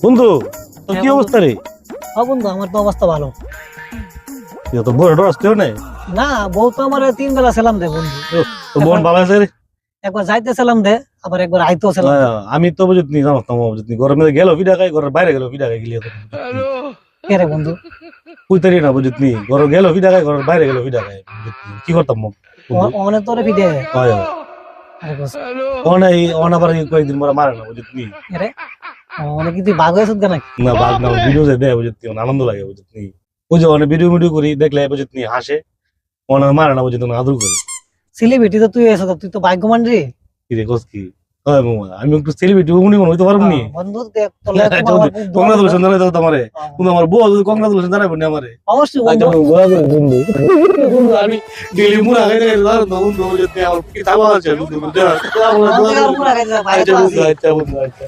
বন্ধু তোর কি অবস্থা রে? বন্ধু আমার তো অবস্থা ভালো তো বড় আসতেও নাই। না, বউ তো আমার 3 বেলা সালাম দে বন্ধু। তো বোন ভালো আছে রে? একবার যাইতে সালাম দে, আবার একবার আইতেও সালাম দে। আমি তো বুঝিনি, জানো তো বুঝিনি, ঘরের মধ্যে গেল ফিডা খাই, ঘরের বাইরে গেল ফিডা খাই গেলি কে রে বন্ধু? কইতারি না বুঝিনি, ঘর গেল ফিডা খাই, ঘরের বাইরে গেল ফিডা খাই, কি করতাম অনেক তোরে ভিডে আবার কয়েকদিন পরে মারে না বুঝিনি। রে, অনেক কি তুই বাঘ হয়েছ নাকি? না বাঘ না, ভিডিও দেয় বুঝিনি, আনন্দ লাগে বুঝিনি। ওই যে অনেক ভিডিও ভিডিও করি দেখলে বুঝিনি হাসে, অনেক মারে না বুঝিনি, আদর করে। সেলিব্রিটি তো তুই এসে, তুই তো ভাগ্যবান রে। কি রে কস কি? আমি একটু সেলিব্রিটি হইতে পারবো নি? বন্ধু দেখ তোলে কংগ্রাচুলেশন জানাই দাও তোমারে, কিন্তু আমার বউ যদি কংগ্রাচুলেশন জানাই বনি আমারে। অবশ্যই বন্ধু। আমি ডেইলি মুড়া খাইতে খাইতে জানো তো বন্ধু, যদি আমার কি থাবা আছে বন্ধু, আমাদের আর পুরা খাইতে ভাই তো আছে। আচ্ছা বন্ধু আচ্ছা।